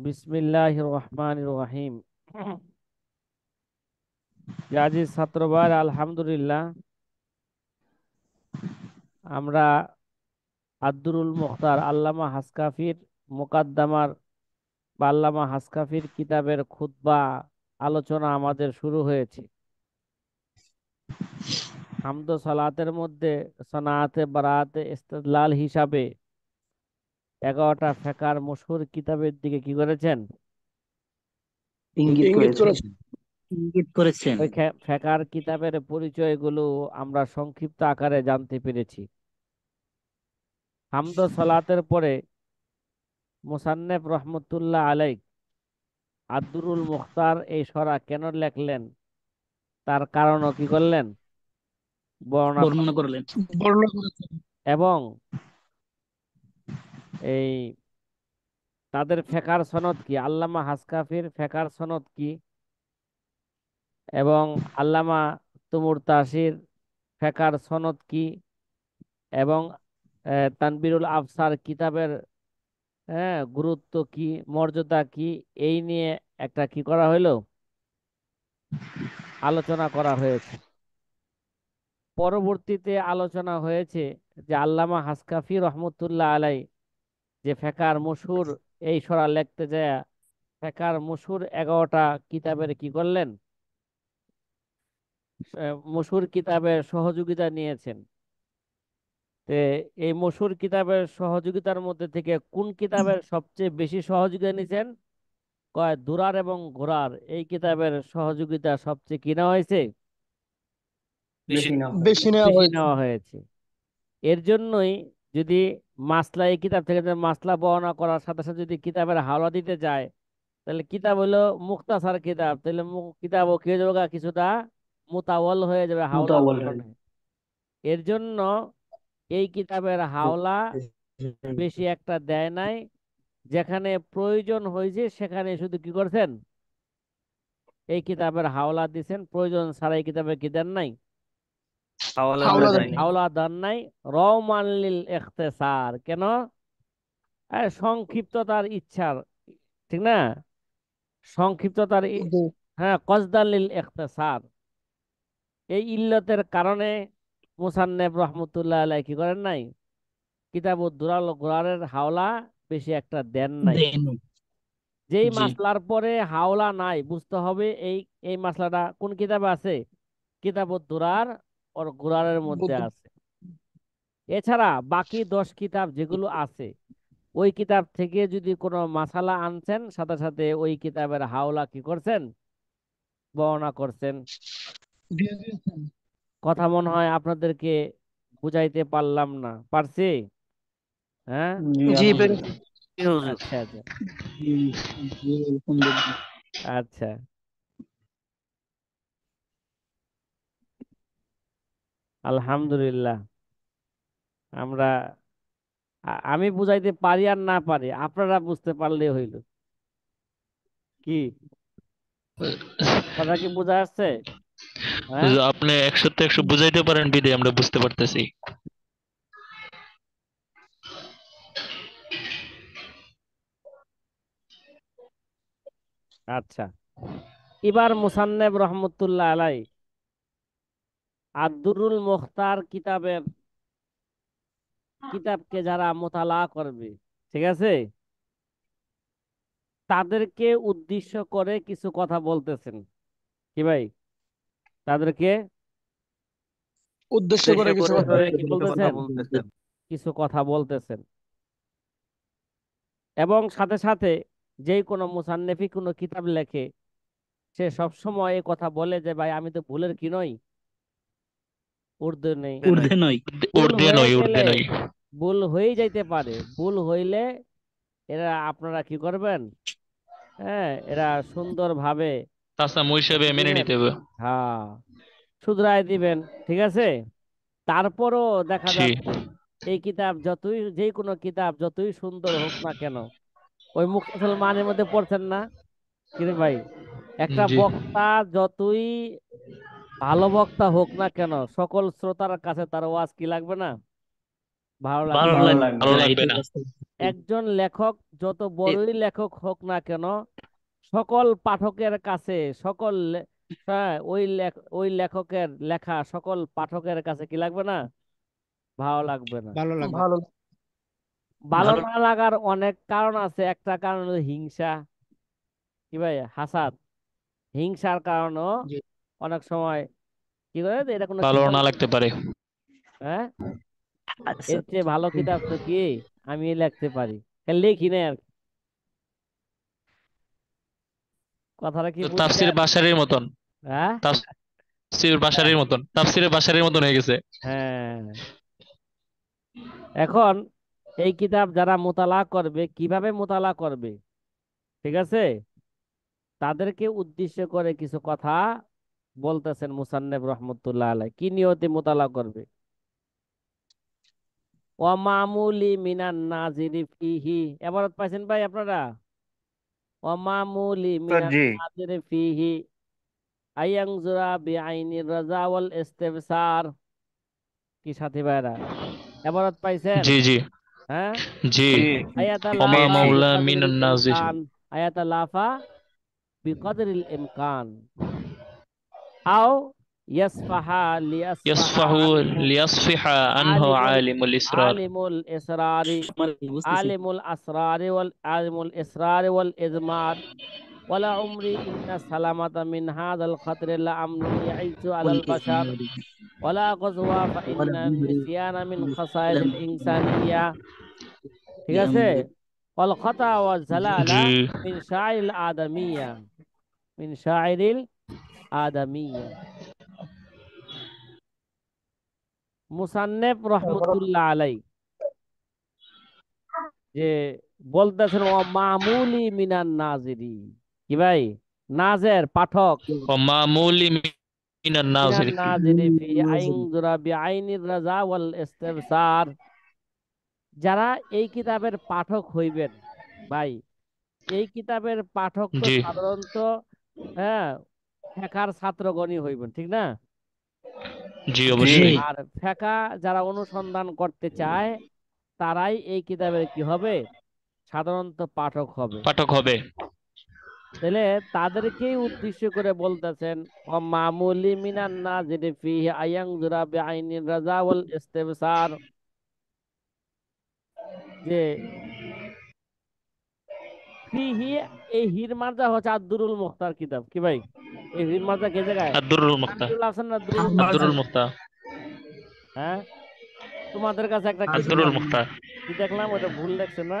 বিসমিল্লাহির রহমানির রহিম। জাজি ছাত্রবার আলহামদুলিল্লাহ, আমরা আব্দুরুল মুখতার আল্লামা হাসকাফির মুকাদ্দামার বা আল্লামা হাসকাফির কিতাবের খুতবা আলোচনা আমাদের শুরু হয়েছে। হামদ ও সালাতের মধ্যে সনাআতে বারাআতে ইস্তেদলাল হিসাবে 11টা ফেকার মশহুর কিতাবের দিকে কি করেছেন, ইঙ্গিত ইঙ্গিত করেছেন। করেছে। ইঙ্গিত করেছেন। ওই ফেকার কিতাবের পরিচয়গুলো আমরা সংক্ষিপ্ত আকারে জানতে পেরেছি। হামদ ও সালাতের পরে মুসান্নেফ রহমতুল্লাহ আলাই আব্দুরুল মুখতার এই সরা কেন লেখলেন তার কারণও কি করলেন, বর্ণনা বর্ণনা করলেন। করলেন। বর্ণনা করেছেন। এবং এই তাদের ফেকার সনদ কি, আল্লামা হাসকাফির ফেকার সনদ কি, এবং আল্লামা তুমুর তাসির ফেকার সনদ কি, এবং তানবিরুল আফসার কিতাবের গুরুত্ব কি, মর্যাদা কি, এই নিয়ে একটা কি করা হইলো, আলোচনা করা হয়েছে। পরবর্তীতে আলোচনা হয়েছে যে আল্লামা হাসকাফি রহমতুল্লাহ আলাই যে ফেকার মশহুর এই সরা লিখতে যায় ফেকার মশহুর 11টা কিতাবের কি করলেন, মশহুর কিতাবের সহযোগিতা নিয়েছেন। তে এই মশহুর কিতাবের সহযোগিতার মধ্যে থেকে কোন কিতাবের সবচেয়ে বেশি সহযোগিতা নিয়েছেন, কয় দুরার এবং ঘোরার এই কিতাবের সহযোগিতা সবচেয়ে কিনা হয়েছে, বেশি না হয়েছে। বেশি নেওয়া বেশি হয়েছে। নেওয়া হয়েছে। এর জন্যই যদি মাসলা এই কিতাব থেকে যদি মাসলা বর্ণনা করার সাথে সাথে যদি কিতাবের হাওলা দিতে যায়, তাহলে কিতাব হলো মুখতাসার কিতাব, তাহলে কিতাবও কি হয়ে যাবে কিছুটা মুতাওয়াল হয়ে যাবে হাওলার মোতাওয়াল হয়ে। কারণে। এর জন্য এই কিতাবের হাওলা বেশি একটা দেয় নাই। যেখানে প্রয়োজন হয়েছে সেখানে শুধু কি করছেন, এই কিতাবের হাওলা দিছেন, প্রয়োজন ছাড়া এই কিতাবের কি দেন নাই, হাওলা হাওলা দেন দেন। নাই। হাওলা দেন নাই। রওমান লিল ইখতিসার, কেন, সংক্ষিপ্ততার ইচ্ছার, ঠিক না, সংক্ষিপ্ততার জি। হ্যাঁ, কসদান লিল ইখতিসার, এই ইল্লতের কারণে মুসান্নেফ রহমতুল্লাহ আলাইহি কি করেন নাই, কিতাবুদ দুরাল গোরারের হাওলা বেশি একটা দেন নাই। দেন। যেই জি। মাসলার পরে হাওলা নাই বুঝতে হবে এই এই মাসলাটা কোন কিতাবে আছে, কিতাবুদ দুরার ওর গোরারের মধ্যে বুদ্ধ। আছে। এছাড়া বাকি 10 কিতাব যেগুলো আছে ওই কিতাব থেকে যদি কোনো মাসালা আনছেন সাথে সাথে ওই কিতাবের হাওলা কি করছেন, বর্ণনা করছেন। দিয়ে দিয়েছেন। কথা মনে হয় আপনাদেরকে বুঝাইতে পারলাম না, পারছি? হ্যাঁ, জি, জি, আলহামদুলিল্লাহ। পেরেছি। জি, হুজুর। আচ্ছা আচ্ছা। জি, জি, আলহামদুলিল্লাহ। আচ্ছা, আলহামদুলিল্লাহ। আমরা আমি বুঝাইতে পারি আর না পারি, আপনারা বুঝতে পারলে হইল। কি কথা কি বোঝা আসছে? হ্যাঁ, হুজুর, আপনি 100-তে 100 বুঝাইতে পারেন বিধে আমরা বুঝতে পারতেছি। আচ্ছা। এবার মুসান্নেব রহমতুল্লাহ আলাই আব্দুরুল মুখতার কিতাবকে যারা মোতালা করবে, ঠিক আছে, তাদেরকে উদ্দেশ্য করে কিছু কথা বলতেছেন। কি ভাই, তাদেরকে উদ্দেশ্য উদ্দেশ্য করে কিছু করে কথা কি কিছু কথা বলতেছেন, বলতেছেন। কিছু কথা বলতেছেন। এবং সাথে সাথে যেই কোনো মুসান্নেফি কোনো কিতাব লেখে সে সব সময় এই কথা বলে যে ভাই আমি তো ভুলের কি নই, উর্দু নেই। ঊর্ধ্বে নয়। ভুল ঊর্ধ্বে হয়ে নয়, গেলে ঊর্ধ্বে নয়। ভুল হয়ে যাইতে পারে, ভুল হইলে এরা আপনারা কি করবেন, হ্যাঁ, এরা সুন্দরভাবে তাছামু হিসেবে কি মেনে দিবেন, নিতে হবে। হ্যাঁ, শুধরাই দিবেন, ঠিক আছে। তারপরও দেখা জি, যাচ্ছে এই কিতাব যতই, যে কোনো কিতাব যতই সুন্দর হোক না কেন, ওই মুখতাসুল মানের মধ্যে পড়ছেন না, কিরে ভাই, একটা জি, বক্তা যতই ভালো বক্তা হোক না কেন সকল শ্রোতার কাছে তার ওয়াজ কি লাগবে না, ভালো ভালো লাগবে না। লাগবে ভালো না, লাগবে এটাই না। বাস্তব। একজন লেখক যত বড়ই লেখক হোক না কেন, সকল পাঠকের কাছে হ্যাঁ, ওই লেখকের লেখা সকল পাঠকের কাছে কি লাগবে না, ভালো লাগবে না। ভালো লাগবে। ভালো ভালো ভালো না লাগার অনেক কারণ আছে, একটা কারণ হলো হিংসা, কি ভাই, হাসাদ। হিংসার কারণও জি। অনেক সময় কি করে যে এটা কোনো ভালো কিতাব না লেখা, লাগতে পারে। হ্যাঁ, আচ্ছা, এর চেয়ে ভালো কিতাব তো কি আমি লিখতে পারি, খালি লিখি না আর কি। কথাটা কি তাফসির বুঝছেন? বাশারির মতন। হ্যাঁ, তাফসিরের বাশারির মতন হয়ে গেছে। হ্যাঁ। এখন এই কিতাব যারা মোতালা করবে, কিভাবে মোতালা করবে, ঠিক আছে, তাদেরকে উদ্দেশ্য করে কিছু কথা বলতেছেন মুসান্নেফ রহমতুল্লাহ আলাই, কি নিয়তে মোতালা করবে। ওয়া মামুলি মিনান নাজিরি ফিহি, এবারত পাইছেন ভাই আপনারা? ওয়া মামুলি মিনান জি। নাজিরি ফিহি আইয়াংজুরা বিআইনির রাজা ওয়াল ইস্তিবসার। কি সাথী ভাইরা, এবারত পাইছেন? জি জি হ্যাঁ। জি। জি। ওমা আয়াতালাফা পেয়েছি। মাওলা বিকদরিল মিনান নাজির। ইমকান, আয়াতালাফা বিকদরিল ইমকান, আও ইয়াসফাহা লিয়াসফাহা ইয়াসফাহু আনহু লিয়াসফিহা আনহু আলিমুল আলিমুল ইসরার। আলিমুল ইসরারি মানে বুঝতেছি। আলিমুল ইসরারি ওয়াল ইজমার ওয়ালা উমরি ইন্না সালামাতা মিন হাযাল খাতরি লা আমনুন ইয়াইসু আলাল বাশার ওয়ালা গজওয়া ফা ইন্না নিসিয়ানা মিন খাসাইসিল ইনসানিয়্যা। ঠিক আছে, ওয়াল খাতা ওয়া জালালা জি মিন শাইরিল আদামিয়্যা, মিন শাইরিল আদামিয়্যা। মুসান্নেফ রহমতুল্লাহ আলাই যে বলতেছেন ও মামুলি মিনান নাজিরি, কি ভাই, নাজের পাঠক, ওমা মামুলি মিনান মিনান নাজির। নাজিরি ফি আইনজুরা বিআইনির রাজা ওয়াল ইস্তিবসার, যারা এই কিতাবের পাঠক হইবেন, ভাই, এই কিতাবের পাঠক তো জি সাধারণত, হ্যাঁ, ফেকার ছাত্রগণই হইবেন, ঠিক না? জি জি। অবশ্যই। আর ফেকা যারা অনুসন্ধান করতে চায়, তারাই এই কিতাবের কি হবে, সাধারণত পাঠক হবে। পাঠক হবে। তাহলে তাদেরকেই উদ্দেশ্য করে বলতেছেন ও মামুলি মিনান নাজিরি ফিহি আয়ানজুরা বিআইনির রাজা ওয়াল ইস্তিবসার, যে ফিহি, এই হির মার্জা হচ্ছে আদ-দুরুল মুখতার কিতাব, কি ভাই, এই হির মার্জা কে জায়গায়, আদ-দুরুল মুক্তা। আব্দুল হাসান আদ-দুরুল আদ-দুরুল মুখতার। মুক্তা। হ্যাঁ, তোমাদের কাছে একটা কি আদ-দুরুল দেখলাম, মুক্তা। কি দেখলাম, ওটা ভুল দেখছে না,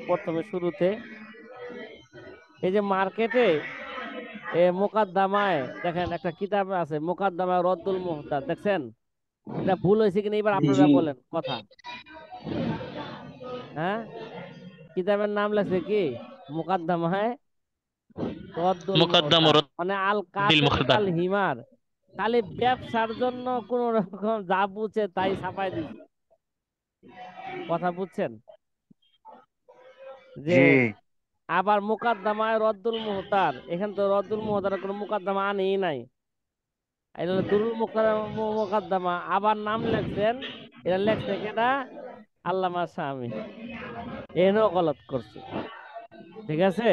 প্রথমে শুরুতে এই যে মার্কেটে মোকাদ্দামায় দেখেন একটা কিতাব আছে, মোকাদ্দামায় রদ্দুল মুহতার, দেখছেন? এটা ভুল হয়েছে কিনা এবার আপনারা জি। বলেন কথা। হ্যাঁ, কিতাবের নাম লেখছে কি, মুকাদ্দামায় রদ্দুল মুকদ্দম মুহতার, মানে আল রদ্দিল কাতিল মুখতার। কাল হিমার, খালি ব্যবসার জন্য কোন রকম যা বুঝছে তাই ছাপাই দিছে। কথা বুঝছেন? যে জি। আবার মুকাদ্দামায় রদ্দুল মুহতার, এখানে তো রদ্দুল মুহতার কোনো মুকাদ্দামা আনেই নাই, এটা হলো দুরুল মুকাদ্দামা, আবার নাম লেখছেন, এটা লেখছে কেটা, আল্লামা শামী, এনেও গলত করছে। ঠিক আছে,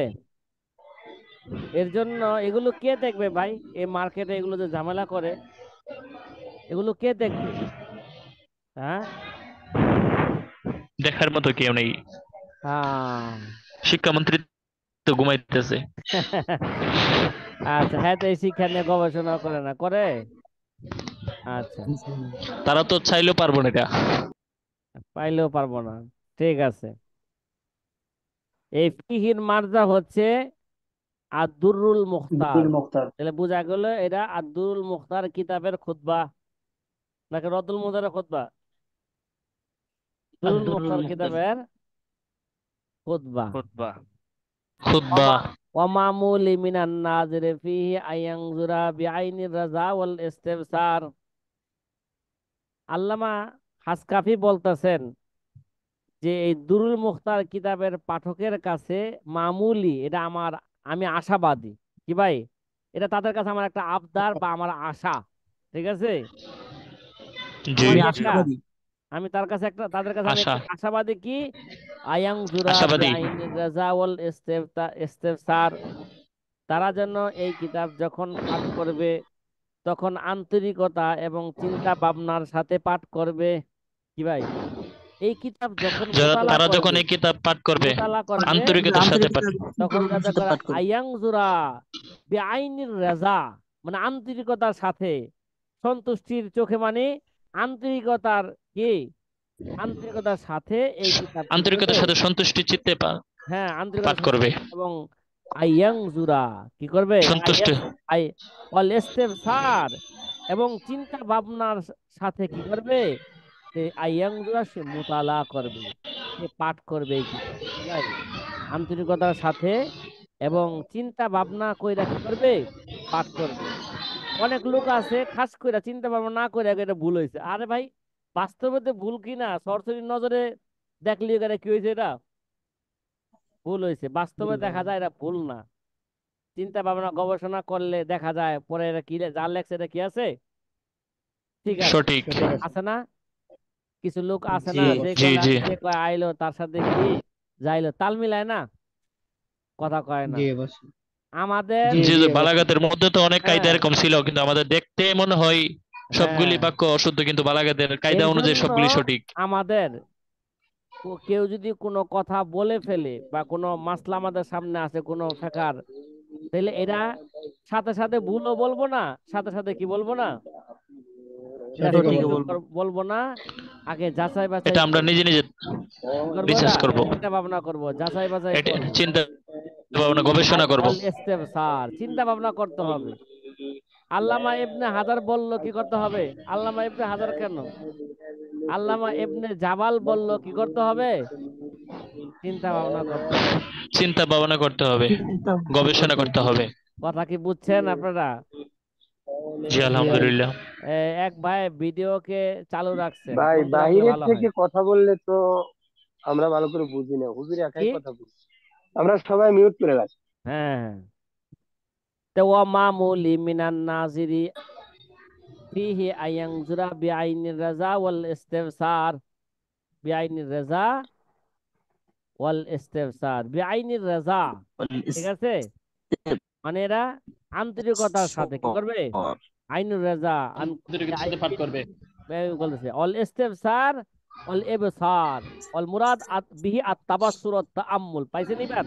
এর জন্য এগুলো কে দেখবে ভাই, এই মার্কেটে এগুলো যে ঝামেলা করে, এগুলো কে দেখবে? হ্যাঁ, দেখার মতো কেউ নেই। হ্যাঁ। শিক্ষামন্ত্রী তো ঘুমাইতেছে। আচ্ছা, হ্যাঁ, তো এই শিক্ষা নিয়ে গবেষণা করে না, করে? আচ্ছা, তারা তো চাইলেও পারবো না এটা। পাইলেও পারবো না, ঠিক আছে। এই ফিহির মার্জা হচ্ছে আদ-দুররুল মুখতার, আব্দুল মুখতার। তাহলে বোঝা গেল এটা আদ-দুররুল মুখতার কিতাবের খুতবা নাকি রদ্দুল মুহতারের খুতবা? দুরুল আব্দুল মুখতার মুখতার। কিতাবের খুতবা। খুতবা। খুতবা। ওয়ামামুলি মিনান নাজিরি ফিহি আয়ানজুরা বিআইনির রাজা ওয়াল ইস্তিবসার। আল্লামা হাসকাফি বলতেছেন যে এই দুরুল মুখতার কিতাবের পাঠকের কাছে মামুলি, এটা আমার, আমি আশাবাদী, কি ভাই, এটা তাদের কাছে আমার একটা আবদার বা আমার আশা, ঠিক আছে, জি আমার আমি কি একটা, আশাবাদী। আমি তাদের কাছে আমি আশা একটা আশাবাদী কি আয়াং জুরা আশাবাদী বেআইনির রাজা ওয়াল ইস্তেফসার, তারা যেন এই কিতাব যখন পাঠ করবে তখন আন্তরিকতা এবং চিন্তা ভাবনার সাথে পাঠ করবে। কি ভাই, এই কিতাব যখন মোতালা তারা যখন করবে এই কিতাব পাঠ করবে মোতালা করবে আন্তরিকতার সাথে পাঠ তখন যাতে করে পাঠ করবে। আয়াং জুরা বেআইনির রাজা, মানে আন্তরিকতার সাথে, সন্তুষ্টির চোখে, মানে আন্তরিকতার কি আন্তরিকতার সাথে এই কিতাব কি করবে। আন্তরিকতার সাথে সন্তুষ্টি চিত্তে হ্যাঁ, পাঠ আন্তরিকতার সাথে করবে এবং আইয়াং জুরা কি করবে সন্তুষ্ট আই অল ইস্তেফসার এবং চিন্তা ভাবনার সাথে কি করবে, সে আইয়াং জুরা সে মুতালা করবে, সে পাঠ করবে এই কিতাব। ঠিক আছে? আন্তরিকতার সাথে এবং চিন্তা ভাবনা কইরা কি করবে, পাঠ করবে। অনেক লোক আছে খাস কইরা চিন্তা ভাবনা না কইরা এটা ভুল হয়েছে। আরে ভাই, বাস্তবে তো ভুল কিনা সরাসরি নজরে দেখলি এখানে কি হয়েছে, এটা ভুল হয়েছে। বাস্তবে দেখা যায় এটা ভুল না, চিন্তা ভাবনা গবেষণা করলে দেখা যায় পরে এটা কি যা লেখছে এটা কি আছে, ঠিক আছে, সঠিক আছে না? কিছু লোক আছে জি না জি জি যে কয় আইলো তার সাথে কি যাইলো, তাল মিলায় না, কথা কয় না। জি অবশ্যই। আমাদের জি জি জি জি অবশ্যই। বালাগাতের মধ্যে তো অনেক কায়দা হ্যাঁ এরকম ছিল কিন্তু আমাদের দেখতে মনে হয় সবগুলি হ্যাঁ, বাক্য অশুদ্ধ কিন্তু বালাগাতের এর কায়দা অনুযায়ী জন্য সবগুলি সঠিক আমাদের কেউ যদি কোনো কথা বলে ফেলে বা কোনো মাসলা আমাদের সামনে আছে কোনো ফেকার, তাহলে এরা সাথে সাথে ভুলও বলবো না, সাথে সাথে কি বলবো না, এটা সঠিকও সঠিক বলবো। বলবো না। আগে যাচাই এটা বাছাই আমরা করবো। নিজে নিজে কি করবো, এটা রিসার্চ করব চিন্তা ভাবনা করবো, যাচাই বাছাই এটা করবো। চিন্তা ভাবনা গবেষণা করব অল ইস্তেফসার, চিন্তা ভাবনা করতে হবে। আল্লামা ইবনে হাজার বলল কি করতে হবে, আল্লামা ইবনে হাজার কেন, আল্লামা ইবনে জাবাল বলল কি করতে হবে, চিন্তা ভাবনা করতে হবে। চিন্তা ভাবনা করতে হবে গবেষণা করতে হবে কথা কি বুঝছেন আপনারা? জি জি আলহামদুলিল্লাহ এক ভাই ভিডিওকে চালু রাখছেন, ভাই বন্ধ রাখলে বাহিরের ভালো হয়। থেকে কথা বললে তো আমরা ভালো করে বুঝি না, হুজুর একাই কি? কথা বলছি, আমরা সবাই মিউট করে রাখি। হ্যাঁ, তো ওয়া মামুলি মিনান নাজিরি ফিহি আয়ানজুরা বিআইনির রাজা ওয়াল ইস্তিফসার, বিআইনির রাজা ওয়াল ইস্তিফসার, বিআইনির রাজা, ঠিক আছে, মানে এরা আন্তরিকতার সাথে কি করবে, আইনুর রাজা আন্তরিকতার সাথে পাঠ করবে বলতেছে অল ইস্তিফসার অল ইবসার অল মুরাদ বিহি আত তাবাসসুর ওয়াত তাআম্মুল, পাইছেন এবার?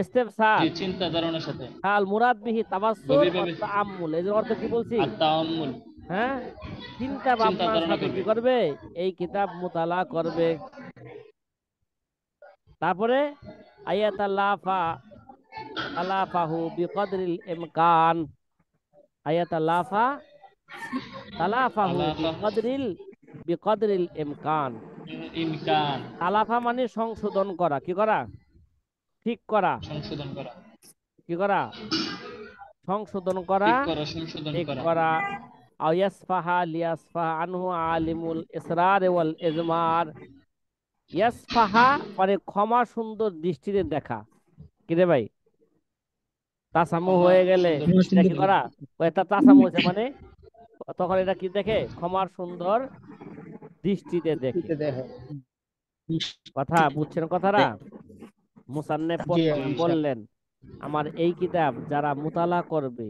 ইস্তিফসার জি চিন্তা ধারণার সাথে আল মুরাদ বিহি তাবাসসুর ওয়াত গভীরভাবে তাআম্মুল, এর অর্থ কি বলছি? আত্মাম্মুল হ্যাঁ, চিন্তা চিন্তা ভাবনার ধারণা সাথে কি করবে করবে, এই কিতাব মুতালা করবে। তারপরে আয়াতাল্লাফা তালাফাহু বিকদরিল ইমকান, আয়াতাল্লাফা তালাফাহু আলাফা বিকদরিল ইমকান। ইমকান তালাফা মানে সংশোধন করা, কি করা, ঠিক করা, সংশোধন করা কি করা, সংশোধন করা, ঠিক করা সংশোধন ঠিক করা করা। আও ইয়াসফাহা লিয়াসফাহা আনহু আলিমুল ইসরার ওয়াল ইজমার। ইয়াসফাহা মানে ক্ষমা সুন্দর দৃষ্টিতে দেখা। কি রে ভাই, তাসামু ক্ষমা হয়ে গেলে সুন্দর এটা দৃষ্টিতে কি করা, ও এটা তাসামু হয়েছে মানে তখন এটা কি দেখে, ক্ষমার সুন্দর দৃষ্টিতে দেখে। দেখো। কথা বুঝছেন কথাটা? মুসান্নেফ জি ইনশাআল্লাহ। বললেন আমার এই কিতাব যারা মুতালা করবে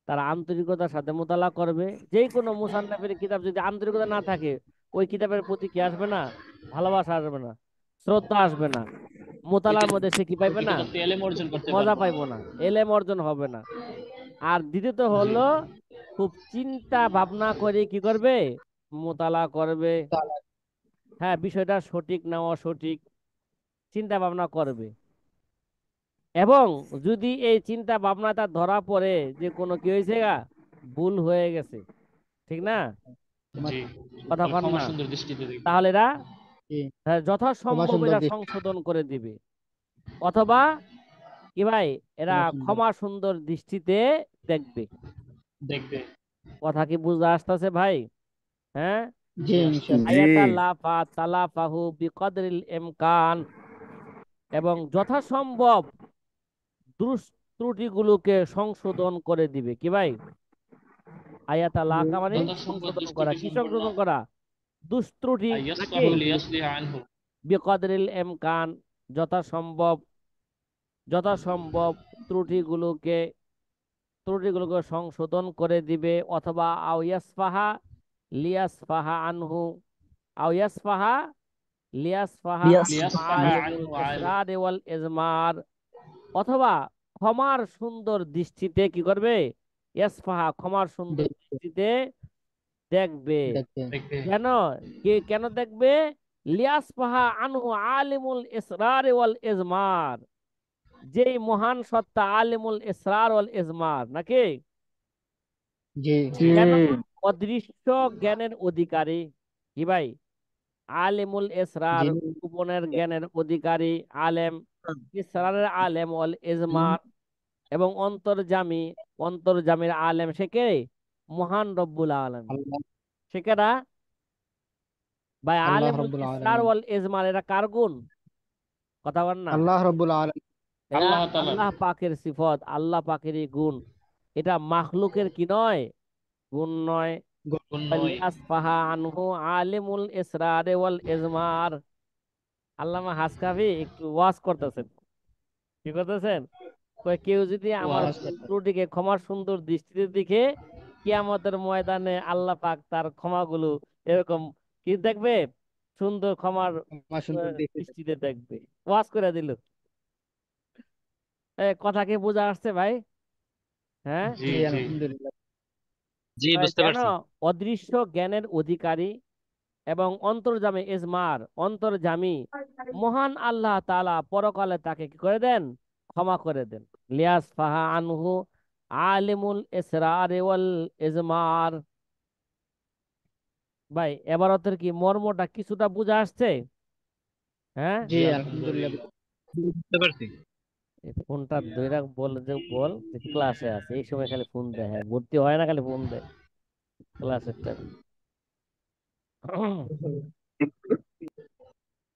তারা আন্তরিকতার সাথে মোতালা করবে। যে কোনো মুসান্নাফের কিতাব যদি আন্তরিকতা না থাকে, ওই কিতাবের প্রতি কি আসবে না, ভালোবাসা আসবে না, শ্রদ্ধা আসবে না, মোতালার মধ্যে সে কি ওই পাইবে না, কিতাব এলেম অর্জন করতে মজা পারবো পাইবো না, এলেম অর্জন হবে না। আর দ্বিতীয়ত জি হলো খুব চিন্তা ভাবনা করে কি করবে, মোতালা করবে। হ্যাঁ, বিষয়টা সঠিক না অসঠিক চিন্তা ভাবনা করবে। এবং যদি এই চিন্তা ভাবনাটা ধরা পড়ে যে কোনো কি হয়েছে ভুল হয়ে গেছে, ঠিক না, জি কথা তাহলে কন ক্ষমা না, সুন্দর দৃষ্টিতে দেখবে তাহলে এরা জি, ক্ষমা যথাসম্ভব সুন্দর এরা দৃষ্টি। সংশোধন করে দিবে, অথবা কি ভাই এরা ক্ষমা সুন্দর। ক্ষমা সুন্দর দৃষ্টিতে দেখবে। দেখবে কথা কি বুঝতে আসতেছে ভাই? হ্যাঁ, জি ইনশাআল্লাহ। আয়াতা লাফা তালাফাহু বিকদরিল ইমকান, এবং যথাসম্ভব ত্রুটিগুলোকে সংশোধন করে দিবে। কি ভাই, আয়াতা লাকা মানে যথাসম্ভব সংশোধন করা, দৃষ্টিকে কি সম্পন্ন সংশোধন করা, দুষ্ত্রুটি নাকি يصفه ليصلح عنه বিকদরিল ইমকান, যথাসম্ভব যথাসম্ভব ত্রুটিগুলোকে ত্রুটিগুলোকে সংশোধন করে দিবে, অথবা আও ইয়াসফাহা লিয়াসফাহা আনহু, আও ইয়াসফাহা লিয়াসফাহা আনহু ليصفح আলিমুল عنه عالم ইসরার ওয়াল ইজমার, অথবা ক্ষমার সুন্দর দৃষ্টিতে কি করবে, ইয়াসফাহা ক্ষমার সুন্দর দেখবে দৃষ্টিতে দেখবে। দেখবে কেন? কেন দেখবে? লিয়াসফাহা আনহু আলিমুল ইসরার ওয়াল ইজমার, যেই মহান সত্তা আলিমুল ইসরার ওয়াল ইজমার নাকি, জি কেন? অদৃশ্য জ্ঞানের অধিকারী। কি ভাই? আলিমুল ইসরার, জি গোপনের জ্ঞানের অধিকারী আলেম, ইসরারের আলেম ওয়াল ইজমার, এবং অন্তর্জামীর আলেম সে কে? মহান রব্বুল আলামিন। আল্লাহ সে কেডা ভাই? আল্লাহ আলিমুল রাব্বুল ইসরার আলামিন ওয়াল ইজমার, এরা কার গুণ? কথা বল না। আল্লাহ রাব্বুল আলামিন এরা আল্লাহ তাআলা আল্লাহ পাকের সিফত, আল্লাহ পাকেরই গুণ। এটা মাখলুকের কি নয়? গুণ নয়। নয়। আসফাহা আনহু আলিমুল ইসরার ওয়াল ইজমার। আল্লামা হাসকাফি একটু ওয়াজ করতেছেন। কি করতেছেন? কয় কেউ যদি আমার ওয়াজ ভুল করতে ত্রুটিকে ক্ষমার সুন্দর দৃষ্টিতে দেখে, কিয়ামতের ময়দানে আল্লাহ পাক তার ক্ষমাগুলো এরকম কি দেখবে? সুন্দর ক্ষমার আমার সুন্দর দেখতে দৃষ্টিতে দেখবে। ওয়াজ করে দিল। কথা কি বোঝা আসছে ভাই? হ্যাঁ। জি জি জি আলহামদুলিল্লাহ জি, বুঝতে কেন? পারছি। অদৃশ্য জ্ঞানের অধিকারী এবং অন্তর্যামী ইজমার, অন্তর্যামী মহান আল্লাহ তাআলা পরকালে তাকে কি করে দেন? ক্ষমা করে দেন। লিয়াস ফাহা আনহু আলিমুল ইসরার ওয়াল ইজমার। ভাই এবারতের কি মর্মটা কিছুটা বুঝা আসছে? হ্যাঁ। জি জি আলহামদুলিল্লাহ আলহামদুলিল্লাহ, বুঝতে পারছি। এই ফোনটা ধইরা বল যে ক্লাসে আছে, এই সময় খালি ফোন দেয়, হ্যাঁ ভর্তি হয় না, খালি ফোন দেয় ক্লাসের টাইম।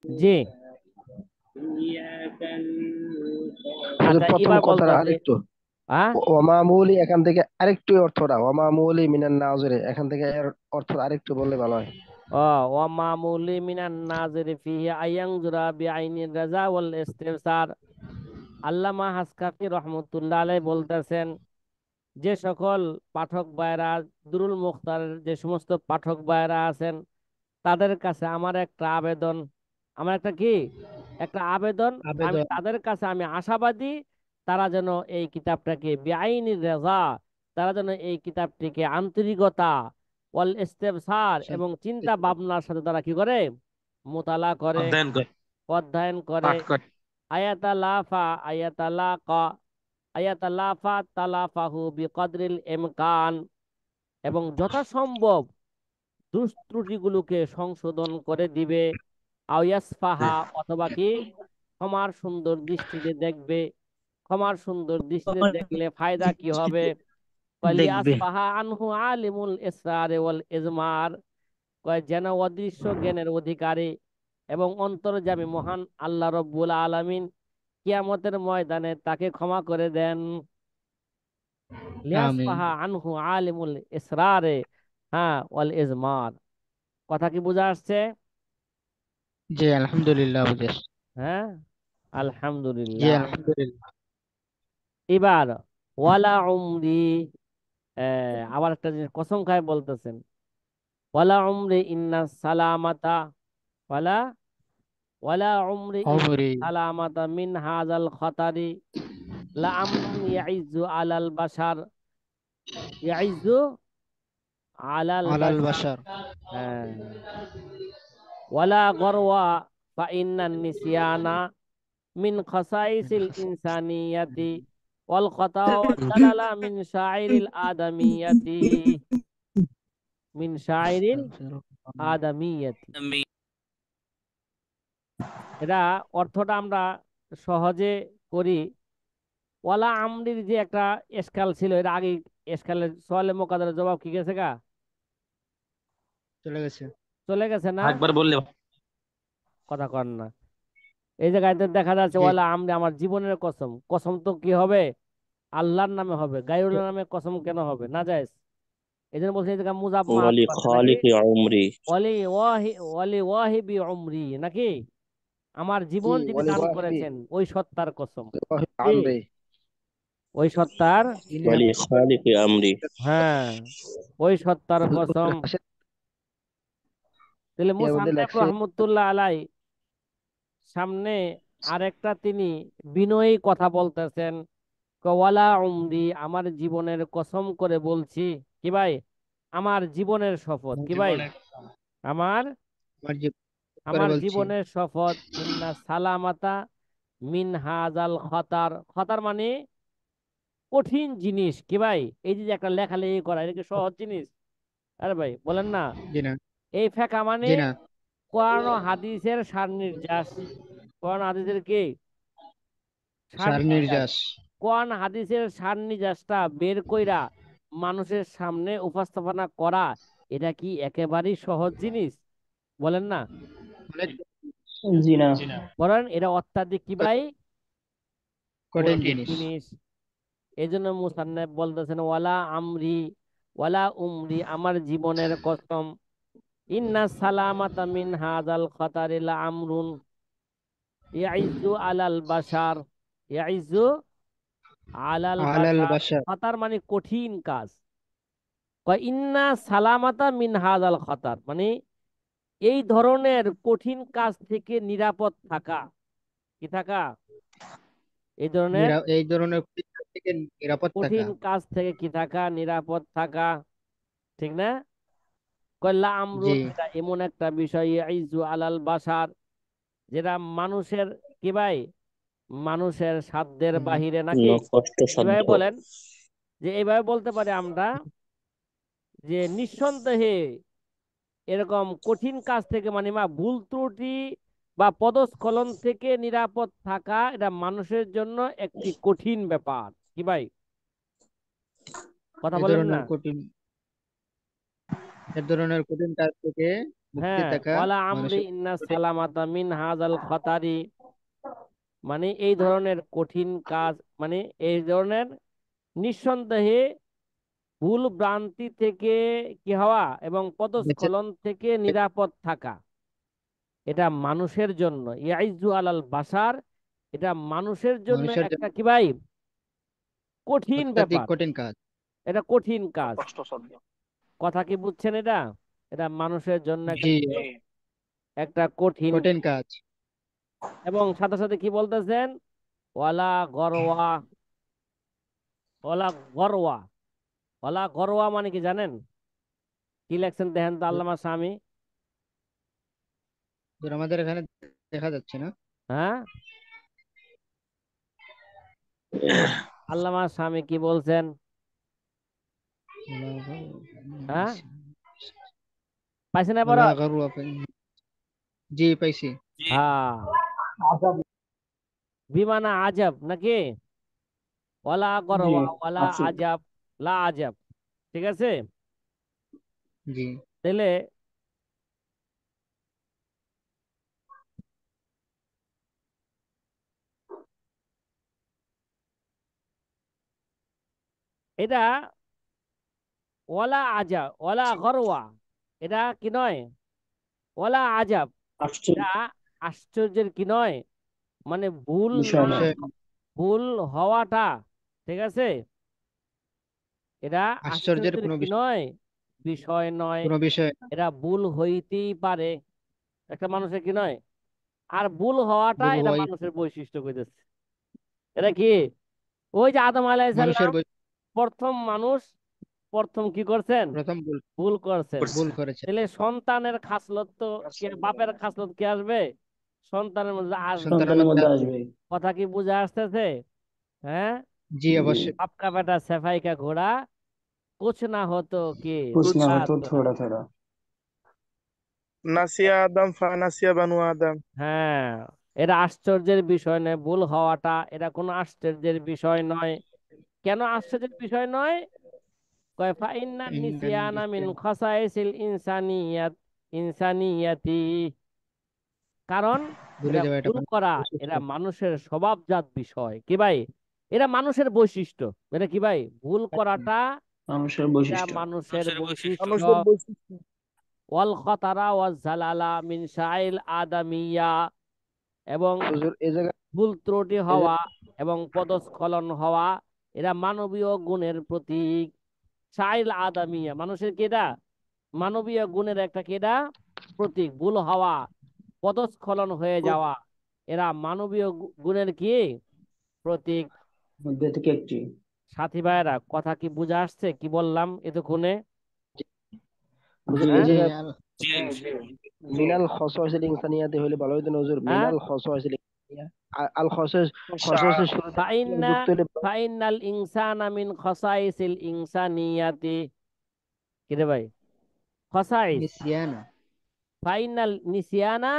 জি। হুজুর আচ্ছা প্রথম এবার কথাটা বলতেছে। আরেকটু, হ্যাঁ। ওয়ামামুলি এখান থেকে আরেকটু অর্থটা, ওয়ামামুলি মিনান নাজরে এখান থেকে এর অর্থ আরেকটু বললে ভালো হয়। ও ওয়া মামুলি মিনান নাজিরি ফিহি আয়ানজুরা বিআইনির রাজা ওয়াল ইস্তিফসার। আল্লামা হাসকাফি রহমতুল্লাহ আলাইহি বলতেছেন, যে সকল পাঠক ভাইরা, দুরুল মুখতারের যে সমস্ত পাঠক ভাইরা আছেন, তাদের কাছে আমার একটা আবেদন। আমার একটা কি? একটা আবেদন। আমি আবেদন তাদের কাছে আমি আশাবাদী, তারা যেন এই কিতাবটাকে বেআইনি রেজা, তারা যেন এই কিতাবটিকে আন্তরিকতা ওয়াল ইস্তেবসার এবং চিন্তা ভাবনার সাথে তারা কি করে? মোতালা করে, অধ্যয়ন করে, অধ্যয়ন করে। পাঠ করে। আয়াতালাফা আয়াতালাকা আয়াতালাফা তালাফাহু বিকদরিল ইমকান, এবং যথাসম্ভব দুষ্ত্রুটিগুলোকে সংশোধন করে দিবে। আয়াসফাহা, অথবা কি ক্ষমার সুন্দর দৃষ্টিতে দেখবে। ক্ষমার সুন্দর দৃষ্টিতে দেখলে ফায়দা কি হবে? দেখবে লিয়াসফাহা আনহু আলিমুল ইসরার ওয়াল ইজমার, কয় যেন অদৃশ্য জ্ঞানের অধিকারী এবং অন্তর্যামী মহান আল্লাহ রব্বুল আলামিন কিয়ামতের ময়দানে তাকে ক্ষমা করে দেন। আমিন লিয়াসফাহা আনহু আলিমুল ইসরারে, হ্যাঁ, ওয়াল ইজমার। কথা কি বোঝা আসছে? জি আলহামদুলিল্লাহ বুঝেছ হ্যাঁ। জি আলহামদুলিল্লাহ। আলহামদুলিল্লাহ এবার ওয়ালা উমরি, আবার একটা জিনিস কসম খায় বলতেছেন, ওয়ালা উমরি ইন্না সালামাতা, ওয়ালা ওয়ালা উমরি ইন্না অমরি সালামাতা মিন হাযাল খাতারি লা আমরুন ইয়াইজু আলাল বাশার, ইয়াইজু আলাল আলাল বাশার। বাশার হ্যাঁ। ওয়ালা গরওয়া ফা ইন্নান নিসিয়ানা মিন খাসাইসিল ইনসানিয়াতি ওয়াল খাতা ওয়াদ দালালা মিন শাইরিল আদামিয়াতি, মিন শাইরিল আদামিয়াতি। এটা অর্থটা আমরা সহজে করি। ওয়ালা আমরির যে একটা এসকাল ছিল, এটা আগে এসকালের সোয়ালে মোকাদ্দরের জবাব কি গেছে গা? চলে গেছে চলে গেছে না? একবার বললে কথা কর না। এই জায়গাতে দেখা যাচ্ছে জি ওয়ালা আমরি, আমার জীবনের কসম। কসম তো কি হবে? আল্লাহর নামে হবে, গায়রুল্লাহর নামে কসম কেন হবে? না জায়েজ। এই জন্য বলছেন এই জায়গায় মুজাফ মারুফ আছে নাকি, ولخالق عمري ওয়ালি ওয়াহিবি উমরি নাকি, আমার জি জীবন যিনি ওয়ালি দান ওয়াহিবি করেছেন ওই সত্তার কসম, ওয়াহিবি কি আমরি। ওই সত্তার, যিনি ولخالق أمري হ্যাঁ ওই সত্তার কসম। তাহলে এর মধ্যে মুসান্নেফ লেখছে রহমতুল্লাহ আলাই সামনে আরেকটা তিনি বিনয়ী কথা বলতেছেন, ওয়ালা উমরি, আমার জীবনের কসম করে বলছি, কি ভাই, আমার জীবনের শপথ, কি ভাই, আমার আমার যে করে আমার বলছি, জীবনের শপথ, ইন্না সালামাতা মিন হাজাল খতার, খতার মানে কঠিন জিনিস, কি ভাই, এই যে একটা লেখালেখি করা এটা কি সহজ জিনিস? আরে ভাই বলেন না, জি না, এই ফেকা মানে জি না, কোরআন ও হাদিসের সার নির্যাস, কোরআন হাদিসের কি সার সার নির্যাস, নির্যাস, কোরআন হাদিসের সার নির্যাসটা বের কইরা মানুষের সামনে উপস্থাপনা করা, এটা কি একেবারেই সহজ জিনিস? বলেন না, অনেক জি না। বলেন এটা অত্যাধিক কি ভাই, কঠিন কঠিন জিনিস। জিনিস। এই জন্য মুসান্নেফ বলতেছেন ওয়ালা আমরি ওয়ালা উমরি, আমার জীবনের কসম, ইন্না সালামাতা মিন হাযাল খাতারি লা আমরুন ইয়াইজু আলাল বাশার, ইয়াইজু আলাল আলাল বাশার, বাশার, খাতার মানে কঠিন কাজ, কয় ইন্না সালামাতা মিন হাযাল খাতার মানে এই ধরনের কঠিন কাজ থেকে নিরাপদ থাকা, কি থাকা, এই ধরনের এই ধরনের পরীক্ষা থেকে নিরাপদ থাকা। কঠিন কাজ থেকে কি থাকা, নিরাপদ থাকা, ঠিক না? কল্লা জি, আমরুন, এটা এমন একটা বিষয় ইয়াইজু আলাল বাশার, যেটা মানুষের, কি ভাই, মানুষের সাধ্যের বাহিরে নাকি, কষ্টসাধ্য। কিভাবে বলেন, যে এইভাবে বলতে পারি আমরা যে নিঃসন্দেহে এরকম কঠিন কাজ থেকে মানে ভুল ত্রুটি বা পদস্খলন থেকে নিরাপদ থাকা, এটা মানুষের জন্য একটি কঠিন ব্যাপার, কি ভাই, কথা এই বলেন না? ধরনের কঠিন, এই ধরনের কঠিন কাজ থেকে মুক্তি হ্যাঁ, থাকা ওয়ালা আমরি মানুষের ইন্না কঠিন। সালামাতা মিন হাজাল খতারি মানে এই ধরনের কঠিন কাজ, মানে এই ধরনের নিঃসন্দেহে ভুল ভ্রান্তি থেকে কি হওয়া এবং বেঁচে পদস্খলন থেকে নিরাপদ থাকা, এটা মানুষের জন্য ইয়াইজু আলাল বাশার, এটা মানুষের জন্য মানুষের জন্য একটা কি ভাই কঠিন অত্যাধিক ব্যাপার, কঠিন কাজ। এটা কঠিন কাজ, কথা কি বুঝছেন? এটা এটা মানুষের জন্য একটা জি, কি? একটা কঠিন, কঠিন কাজ। এবং সাথে সাথে কি বলতেছেন, ওয়ালা গরওয়া, ওয়ালা গরওয়া, ওয়ালা গরওয়া মানে কি জানেন? কি লেখছেন দেখেন তো আল্লামা স্বামী, আমাদের এখানে দেখা যাচ্ছে না। হ্যাঁ আল্লামা স্বামী কি বলছেন, হ্যাঁ পাইছেন এবার? ওয়ালা গারুয়া জি পাইছি। হ্যাঁ বিমানা আজব নাকি, ওয়ালা জি গরওয়া ওয়ালা আছে। আজাব লা আজাব, ঠিক আছে? জি, তাহলে এটা ওয়ালা আজাব ওয়ালা গরওয়া, এটা কি নয়, ওয়ালা আজাব, এটা আশ্চর্য আশ্চর্যের কি নয়, মানে ভুল না, বিষয় না। বিষয় ভুল হওয়াটা, ঠিক আছে, এটা আশ্চর্যের আশ্চর্যের কোনো কি বিষয়, নয়, বিষয় নয়, কোনো বিষয় না। এটা ভুল হইতেই পারে একটা মানুষের, কি নয়, আর ভুল হওয়াটা ভুল এটা হওয়াই মানুষের বৈশিষ্ট্য কইতেছে, এটা কি, ওই যে আদম মানুষের আলাইসাল্লাম প্রথম মানুষ, প্রথম কি করছেন, প্রথম ভুল, ভুল করছেন, ভুল করেছে। তাহলে সন্তানের খাসলত তো বাপের খাসলত কি আসবে, সন্তানের মধ্যে আসবে, সন্তানের সন্তানের মধ্যে মধ্যে আসবে। কথা কি বুঝে আসতেছে? হ্যাঁ, জি জি। অবশ্যই। आपका बेटा सफाई का घोड़ा कुछ ना हो तो कि कुछ ना हो थोड़ा तो थोड़ा, थोड़ा थोड़ा। নাসিয়া আদম ফানাসিয়া বানু আদম। হ্যাঁ, এটা আশ্চর্যের বিষয় নয়, ভুল হওয়াটা এটা কোনো আশ্চর্যের বিষয় নয়। কেন আশ্চর্যের বিষয় নয়? কয় ফাইন্না নিসিয়ানা মিন খাসাইসিল ইনসানিয়াতি, কারণ ভুলে এটা যাওয়া এটা ভুল করা, এটা মানুষের স্বভাবজাত বিষয়, কি ভাই, এটা মানুষের বৈশিষ্ট্য, এটা কি ভাই, ভুল করাটা মানুষের এটা বৈশিষ্ট্য। মানুষের বৈশিষ্ট্য। মানুষের বৈশিষ্ট্য। ওয়াল খতারা ওয়াজ জালালা মিন শাইল আদামিয়া, এবং হুজুর এই জায়গায় ভুল ত্রুটি এই যে হওয়া এবং পদস্খলন হওয়া এরা মানবীয় গুণের প্রতীক। শাইল আদামিয়া মানুষের কি এটা? মানবীয় গুণের একটা কি এটা? প্রতীক। ভুল হওয়া, পদস্খলন হয়ে যাওয়া, এরা মানবীয় গুণের কি প্রতীক। মধ্যে থেকে একটি। সাথী ভাইয়েরা, কথা কি বুঝে আসছে কি বললাম এতক্ষণে? হুজুর জি এই হ্যাঁ জি জায়গায় আল- মিনাল খসাইসিল ইনসানিয়াতে হইলে ভালো হইতো না হুজুর। হ্যাঁ। মিনাল খসাইসিল ইনসানিয়া আল খসাইস শা- খসাইসের শুরুতে ফাইন্না যুক্ত হইলে ফাইনাল ইনসানা মিন খসাইসিল ইনসানিয়াতি। কি রে ভাই? খসাইস। নিসিয়ানা। ফাইনাল নিসিয়ানা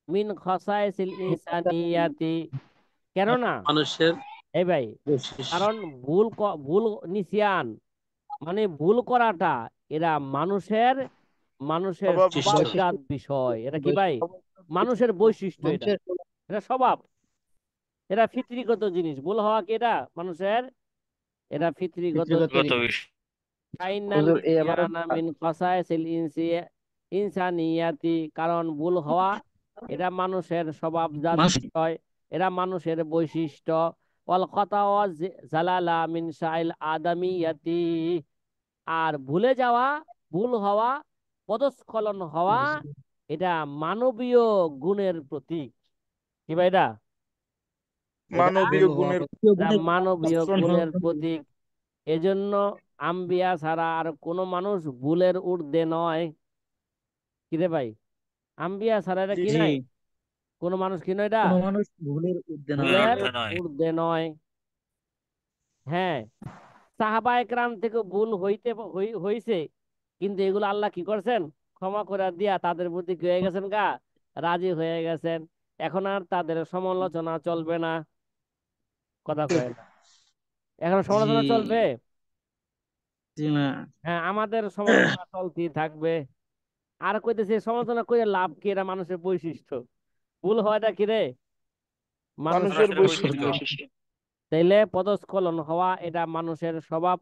মিন খসাইসিল ইনসানিয়াতি। কেননা মানুষের এই ভাই, বৈশিষ্ট্য। কারণ ভুল নিসিয়ান মানে ভুল করাটা এরা মানুষের মানুষের স্বভাব বৈশিষ্ট্য। স্বভাবজাত বিষয়। এটা কি ভাই? মানুষের বৈশিষ্ট্য এটা। মানুষের এটা স্বভাব, এটা ফিতরিগত জিনিস। ভুল হওয়া কি এটা মানুষের, এটা ফিতরিগত পিতৃগত জিনিস। জিনিস। ফাইনাল হুজুর এই আবার নিসিয়ানা মিন খাসাইসিল ইনসানিয়াতি, কারণ ভুল হওয়া এটা মানুষের স্বভাবজাত বিষয়, এরা মানুষের বৈশিষ্ট্য। ওয়াল খাতা ওয়া জালালা মিন শাইল আদামিয়াতি, আর ভুলে যাওয়া, ভুল হওয়া, পদস্খলন হওয়া এটা মানবীয় গুণের প্রতীক। কি ভাই এটা? এটা মানবীয় ভুল হওয়া গুণের। এটা মানবীয় গুণের প্রতীক। এজন্য আম্বিয়া ছাড়া আর কোনো মানুষ ভুলের ঊর্ধ্বে নয়। কি রে ভাই? আম্বিয়া ছাড়া এটা জি কি জি। নাই? কোনো মানুষ কি নয় এটা? কোনো মানুষ ভুলের ঊর্ধ্বে নয়। ভুলের ঊর্ধ্বে নয়। হ্যাঁ, সাহাবা একরাম থেকে ভুল হইছে, কিন্তু এগুলো আল্লাহ কি করছেন? ক্ষমা করে দিয়া তাদের প্রতি কি হয়ে গেছেন গা? রাজি হয়ে গেছেন। এখন আর তাদের সমালোচনা চলবে না। কথা কয় না? এখন জি সমালোচনা চলবে? জি না। হ্যাঁ, আমাদের সমালোচনা চলতেই থাকবে। আর কইতেছে সমালোচনা করে লাভ কি? এরা মানুষের বৈশিষ্ট্য। ভুল হওয়াটা কি রে? মানুষের মানুষের বৈশিষ্ট্য। বৈশিষ্ট্য। তাইলে পদস্খলন হওয়া এটা মানুষের স্বভাব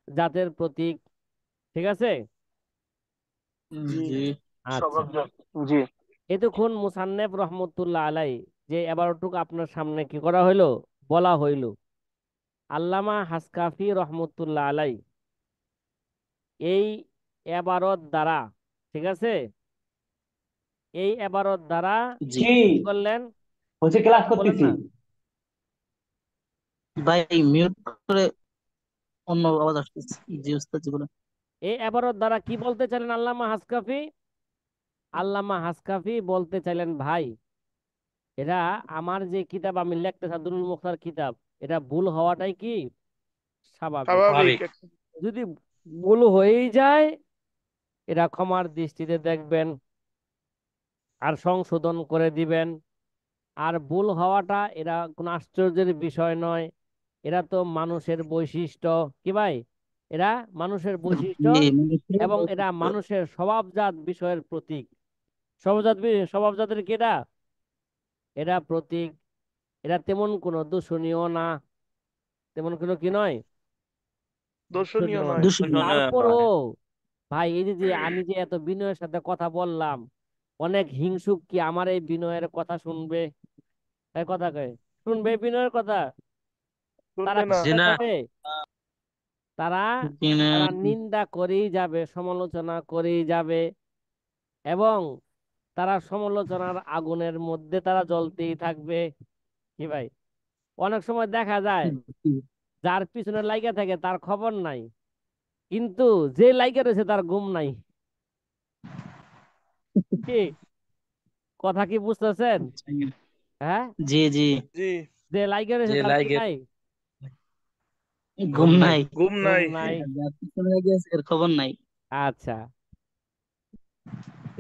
জাতের প্রতীক। ঠিক আছে? জি। জি আচ্ছা, জি এতক্ষণ মুসান্নেফ রহমতুল্লাহ আলাই যে এবারটুকু আপনার সামনে কি করা হইলো, বলা হইলো, আল্লামা হাসকাফি রহমতুল্লাহ আলাই এই এবারত দ্বারা, ঠিক আছে, এই এবারত দ্বারা জি কি করলেন? হচ্ছে ক্লাস বলেন করতেছি না। ভাই, মিউট করে অন্য আওয়াজ আসতেছে। জি উস্তাদ জি বলেন। এই এবারত দ্বারা কি বলতে চাইলেন আল্লামা হাসকাফি? আল্লামা হাসকাফি বলতে চাইলেন, ভাই এরা আমার যে কিতাব আমি লিখতেছি আব্দুল মুখতার কিতাব, এটা ভুল হওয়াটাই কি স্বাভাবিক। স্বাভাবিক। যদি ভুল হয়েই যায় এরা ক্ষমার দৃষ্টিতে দেখবেন আর সংশোধন করে দিবেন। আর ভুল হওয়াটা এরা কোনো আশ্চর্যের বিষয় নয়, এরা তো মানুষের বৈশিষ্ট্য। কি ভাই? এরা মানুষের বৈশিষ্ট্য জি, মানুষের এবং এরা বৈশিষ্ট্য। মানুষের স্বভাবজাত বিষয়ের প্রতীক। স্বভাবজাতের কি এটা? এরা প্রতীক। এরা তেমন কোনো দূষণীয় না, তেমন কোনো কি নয়, দর্শনীয় দূষণীয় না। নয়। তারপরও ভাই, এই যে যে আমি যে এত বিনয়ের সাথে কথা বললাম, অনেক হিংসুক কি আমার এই বিনয়ের কথা শুনবে? এই কথা কয়, শুনবে বিনয়ের কথা? তারা শুনবে কি না। জি না। যাবে? তারা জি না। তারা নিন্দা করেই যাবে, সমালোচনা করেই যাবে, এবং তারা সমালোচনার আগুনের মধ্যে তারা জ্বলতেই থাকবে। কি ভাই? অনেক সময় দেখা যায় যার পিছনে লাইগা থাকে তার খবর নাই, কিন্তু যে লাইগা রয়েছে তার ঘুম নাই। কি কথা কি বুঝতেছেন? হ্যাঁ, জি জি। জি। যে লাইগা রয়েছে যে তার কি লাইগে নাই? ঘুম নাই। ঘুম ঘুম নাই। নাই। যার পিছনে গেছে এর খবর নাই। আচ্ছা,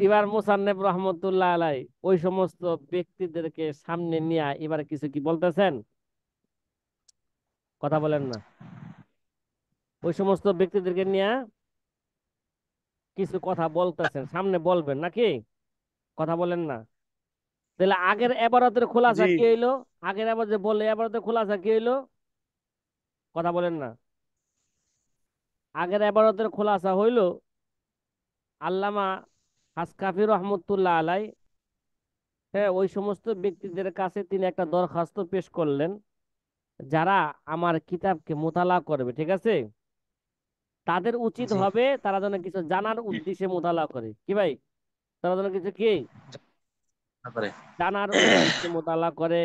এবার মুসান্নেফ রহমতুল্লাহ আলাই ওই সমস্ত ব্যক্তিদেরকে সামনে নিয়ে এবার কিছু কি বলতেছেন? কথা বলেন না। ওই সমস্ত ব্যক্তিদেরকে নিয়ে কিছু কথা বলতেছেন, সামনে বলবেন নাকি? কথা বলেন না। তাহলে আগের এবারতের খোলাসা জি। কি হইলো? আগের এবার যে বললে এবারতের খোলাসা কি হইলো? কথা বলেন না। আগের এবারতের খোলাসা হইল আল্লামা হাসকাফি রহমতুল্লাহ আলাই, হ্যাঁ, ওই সমস্ত ব্যক্তিদের কাছে তিনি একটা দরখাস্ত পেশ করলেন যারা আমার কিতাবকে মোতালা করবে, ঠিক আছে, তাদের উচিত জি হবে তারা যেন কিছু জানার উদ্দেশ্যে মোতালা করে। কি ভাই? তারা যেন কিছু কি তারপরে জানার উদ্দেশ্যে মোতালা করে,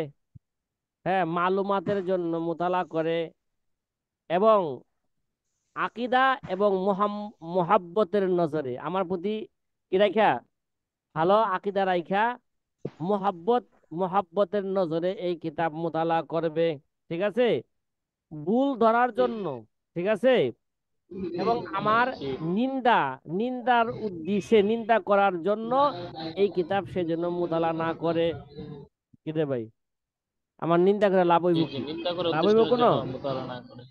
হ্যাঁ, মালুমাতের জন্য মোতালা করে, এবং আকিদা এবং মোহাব্বতের নজরে আমার প্রতি কি রাখা, ভালো আকিদা রাখা, মোহাব্বত মোহাব্বতের নজরে এই কিতাব মোতালা করবে, ঠিক আছে, ভুল ধরার জন্য, ঠিক আছে, এবং আমার জি নিন্দা নিন্দার উদ্দেশ্যে নিন্দা করার জন্য এই কিতাব সেজন্য মোতালা না করে। কি রে ভাই, আমার নিন্দা করে লাভ হইব জি জি কি? নিন্দা করার লাভ হইব উদ্দেশ্যের কোনো? জন্য মোতালা না করে।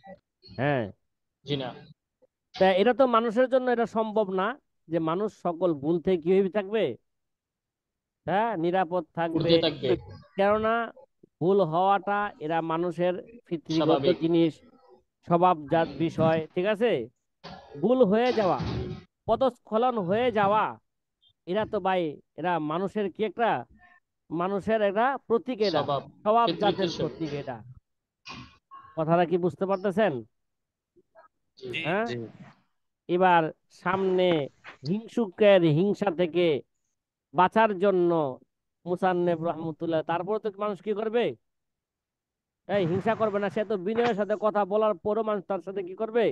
হ্যাঁ। জি না। তা এটা তো মানুষের জন্য এটা সম্ভব না যে মানুষ সকল ভুল থেকে কি হয়ে থাকবে, হ্যাঁ, নিরাপদ থাকবে। উঠতে থাকবে। কেননা ভুল হওয়াটা এরা মানুষের ফিতরিগত স্বাভাবিক। জিনিস, স্বভাবজাত বিষয়, ঠিক আছে। ভুল হয়ে যাওয়া, পদস্খলন হয়ে যাওয়া, এরা তো ভাই, এরা মানুষের কি একটা, মানুষের একটা প্রতীক, এটা স্বভাব, স্বভাব ফিতরিত জাতের স্বভাব। প্রতীক। এটা কথাটা কি বুঝতে পারতেছেন? জি হ্যাঁ। এবার সামনে হিংসুকের হিংসা থেকে বাঁচার জন্য মুসান্নেব রহমতুল্লাহ, তারপর তো মানুষ কি করবে, এই হিংসা করবে না, সে তো বিনয়ের সাথে কথা বলার পরও মানুষ তার সাথে কি করবে,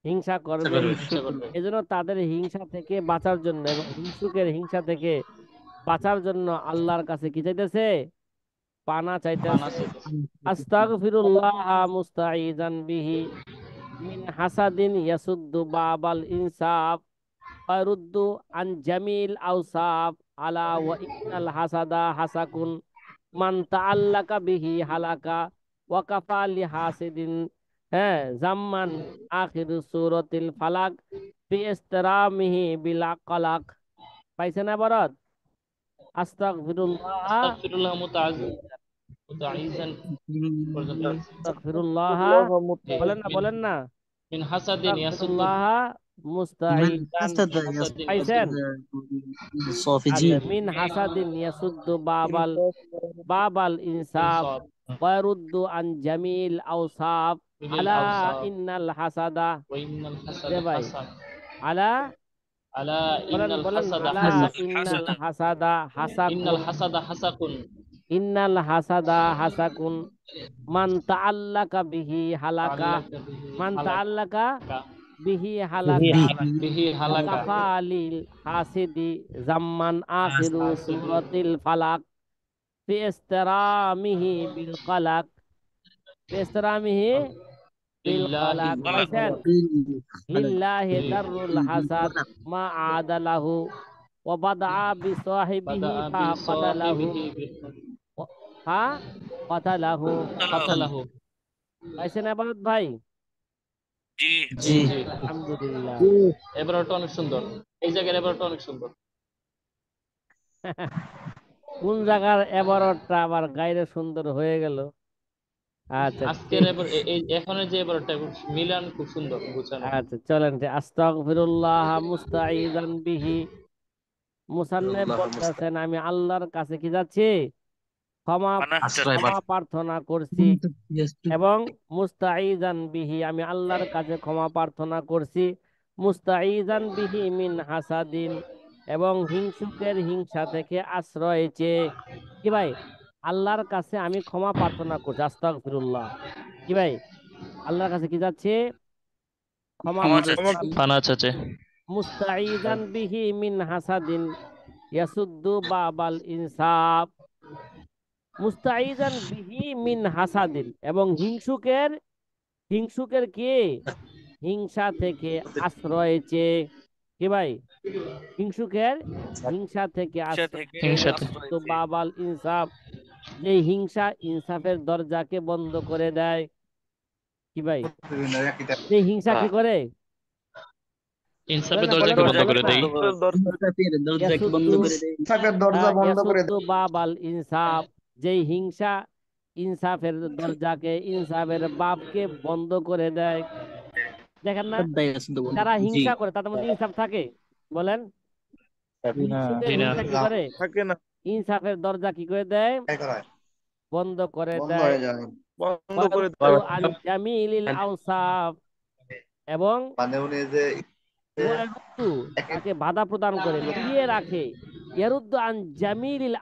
হিংসা করবে। ইচ্ছা করবে। এজন্য তাদের হিংসা থেকে বাঁচার জন্য এবং হিংসুকের হিংসা থেকে বাঁচার জন্য আল্লাহর কাছে কি চাইতেছে, পানা পানা চাইতেছে। চাইতেছে। আস্তাগফিরুল্লাহ মুস্তাইজান বিহি মিন হাসাদিন ইয়াসুদ্দু বাবাল ইনসাফ ফারুদ্দু আন জামিল আওসাফ আলা ওয়া ইন্নাল হাসাদা হাসাকুন মান তাআল্লাকা বিহি হালাকা ওয়া কাফা লি হাসিদিন, হ্যাঁ, জাম্মান আখির সূরাতিল ফালাক ফি ইসতিরামিহি বিলা কালাক। পাইছেন না বরত? আস্তাগফিরুল্লাহ আস্তাগফিরুল্লাহ মুতাইজান পর্যন্ত আছে। আস্তাগফিরুল্লাহ, জি। বলেন না, বলেন না, মিন হাসাদিন ইয়াসুদ্দু আস্তাগফিরুল্লাহ মুস্তাইজান। হাসাদিন পাইছেন? صافي جي আচ্ছা, মিন হাসাদিন ইয়াসুদ্দু বাবাল ইনসাফ ইনসাফ ওয়ারুদ্দু আন জামিল আওসাফ বিল আলা আওসাফ ইন্নাল হাসাদা। ওয়া ইন্নাল রে হাসাদা ভাই, হাসান। আলা, আলা বলেন ইন্নাল বলেন, হাসাদা আলা হাসান। ইন্নাল হাসাদা ইন্নাল হাসাকুন, হাসাদা হাসাকুন। ইন্নাল হাসাদা হাসাকুন মান তাআল্লাকা বিহি হালাকা, তাআল্লাকা বিহি মান হালাকা। তাআল্লাকা বিহি হালাকা বিহি হালাকা। কাফালিল হাসিদি জাম্মান আখিরু হাসিদি। সূরাতিল ফালাক ফি ইসতিরামিহি বিল কালাক, ফি ইসতিরামিহি বিল লিল্লাহি কালাক। পাইছেন? লিল্লাহি দারুল হাসাদ মা আদালাহু ওয়া বাদআ বি সাহিবিহি বাদা ফা কাতালাহু, বিসাহিবিহি ফা কাতালাহু। কাতালাহু। পাইছেন আবাদ ভাই? জি জি জি। আলহামদুলিল্লাহ। এবারটা অনেক সুন্দর। এই জায়গার এবারটা অনেক সুন্দর। কোন জায়গার এবারটা আবার গাইরে সুন্দর হয়ে গেল। আচ্ছা আজকের এবার এই এখনের যে এবারটা মিলান খুব সুন্দর বুঝানো। আচ্ছা, চলেন যে আস্তাগফিরুল্লাহ মুস্তাইজান বিহি, মুসান্নেব বলতেছেন আমি আল্লাহর কাছে কি যাচ্ছি, ক্ষমা আশ্রয় ক্ষমা প্রার্থনা করছি, এবং মুস্তাইজান বিহি, আমি আল্লাহর কাছে ক্ষমা প্রার্থনা করছি, মুস্তাইজান বিহি মিন হাসাদিন, এবং হিংসুকের হিংসা থেকে আশ্রয় চেয়ে। কি ভাই, আল্লাহর কাছে আমি ক্ষমা প্রার্থনা করছি, আস্তাগফিরুল্লাহ। কি ভাই, আল্লাহর কাছে কি যাচ্ছে, ক্ষমা প্রার্থনা। পানা চাচে। মুস্তাইজান বিহি মিন হাসাদিন ইয়াসুদ্দু বাবাল ইনসাফ, মুস্তাইজান বিহি মিন হাসাদিন, এবং হিংসুকের কি হিংসা থেকে আশ্রয় চেয়ে। কি ভাই, হিংসুকের হিংসা থেকে আশ্রয় হিংসা থেকে। তো বাবাল ইনসাফ, যে হিংসা ইনসাফের দরজাকে বন্ধ করে দেয়। কি ভাই, যে হিংসা কি করে, ইনসাফের বলেন না, দরজাকে বলেন না, বন্ধ করে বলেন না। দেই। দরজা বন্ধ করে দেয়। ইনসাফের দরজা বন্ধ করে দেয়। ইয়াসুদ্দু বাবাল ইনসাফ, যেই হিংসা ইনসাফের দরজাকে, ইনসাফের বাবকে বন্ধ করে দেয়। দেখেন না, অধ্যায় আছে তো বন্ধু। যারা জি হিংসা করে তাদের মধ্যে ইনসাফ থাকে? বলেন, হিংসুকের জি না। হিংসা কি করে? থাকে না, ইনসাফের দরজা কি করে দেয়? বন্ধ করে দেয়। বন্ধ করে ওয়ায়ারুদ্দু আন জামিলিল আওসাফ, এবং ওয়ায়ারুদ্দু তাকে বাধা প্রদান করে, ফিরিয়ে রাখে। ইয়ারুদ্দু আন জামিলিল